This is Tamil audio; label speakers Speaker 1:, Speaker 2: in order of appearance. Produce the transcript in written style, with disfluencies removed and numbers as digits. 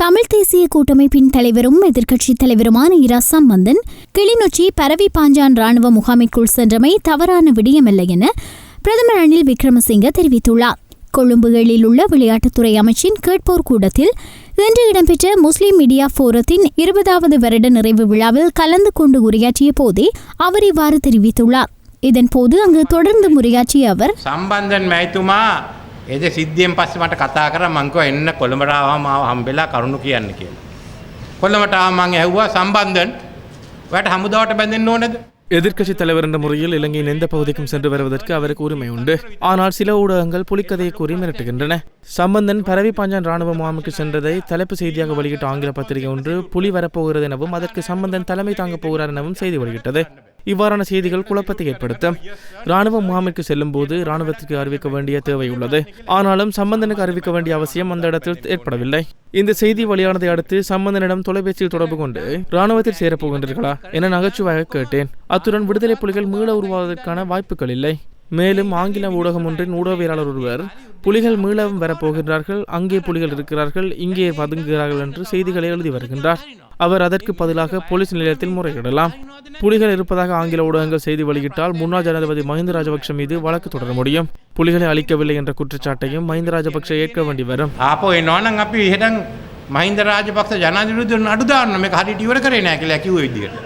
Speaker 1: தமிழ் தேசிய கூட்டமைப்பின் தலைவரும் எதிர்க்கட்சித் தலைவருமான இரா சம்பந்தன் கிளிநொச்சி பரவி பாஞ்சான் ராணுவ முகாமிற்குள் சென்றமை தவறான விடயமல்ல என பிரதமர் ரணில் விக்ரமசிங்க தெரிவித்துள்ளார். கொழும்புகளில் உள்ள விளையாட்டுத்துறை அமைச்சின் கேட்போர் கூடத்தில் இன்று இடம்பெற்ற முஸ்லிம் மீடியா போரத்தின் 20வது வருட நிறைவு விழாவில் கலந்து கொண்டு உரையாற்றிய போதே அவர் இவ்வாறு தெரிவித்துள்ளார். இதன்போது அங்கு தொடர்ந்து உரையாற்றிய அவர்
Speaker 2: සම්බන්ධන් මැතිතුමා එද සිද්ධියෙන් පස්සේ මට කතා කරා මං කිව්වා එන්න කොළඹට ආවම හම්බෙලා කරුණු කියන්න කියලා. කොළඹට ආවම මං ඇහුවා සම්බන්ධන් ඔයාලට හමුදාවට බැඳෙන්න ඕනද?
Speaker 3: எதிர்க்கட்சித் தலைவர் என்ற முறையில் இலங்கையின் எந்த பகுதிக்கும் சென்று வருவதற்கு அவருக்கு உரிமை உண்டு. ஆனால் சில ஊடகங்கள் புலிக்கதையை கூறி மிரட்டுகின்றன. சம்பந்தன் பரவி பாஞ்சான் ராணுவ முகாமுக்கு சென்றதை தலைப்பு செய்தியாக வெளியிட்ட ஆங்கில பத்திரிகை ஒன்று புலி வரப்போகிறது எனவும் அதற்கு சம்பந்தன் தலைமை தாங்கப் போகிறார் எனவும் செய்தி வெளியிட்டது. இவ்வாறான செய்திகள் குழப்பத்தை ஏற்படுத்தும். ராணுவ முகாமிற்கு செல்லும் போது ராணுவத்திற்கு அறிவிக்க வேண்டிய தேவை உள்ளது. ஆனாலும் சம்பந்தனுக்கு அறிவிக்க வேண்டிய அவசியம் அந்த இடத்தில் ஏற்படவில்லை. இந்த செய்தி வெளியானதை அடுத்து சம்பந்தனிடம் தொலைபேசியில் தொடர்பு கொண்டு ராணுவத்தில் சேரப்போகின்றீர்களா என நகைச்சுவையாக கேட்டேன். அத்துடன் விடுதலை புலிகள் மீள உருவாவதற்கான வாய்ப்புகள் இல்லை. மேலும் ஆங்கில ஊடகம் ஒன்றின் ஊடகவியலாளர் ஒருவர் புலிகள் மீளவும் வரப்போகின்றார்கள், அங்கே புலிகள் இருக்கிறார்கள், இங்கே பதுங்குகிறார்கள் என்று செய்திகளை எழுதி வருகின்றார். அவர் அதற்கு பதிலாக போலீஸ் நிலையத்தில் முறையிடலாம். புலிகள் இருப்பதாக ஆங்கில ஊடகங்கள் செய்தி வெளியிட்டால் முன்னாள் ஜனாதிபதி மஹிந்த ராஜபக்ஷ மீது வழக்கு தொடர முடியும். புலிகளை அளிக்கவில்லை என்ற குற்றச்சாட்டையும் மஹிந்த ராஜபக்ஷ ஏற்க வேண்டி வரும்.
Speaker 2: මහින්ද රාජපක්ෂ ජනාධිපතිතුමන් අඩු දාන්න මේක හරියට ඉවර කරේ නැහැ කියලා කිව්ව විදියට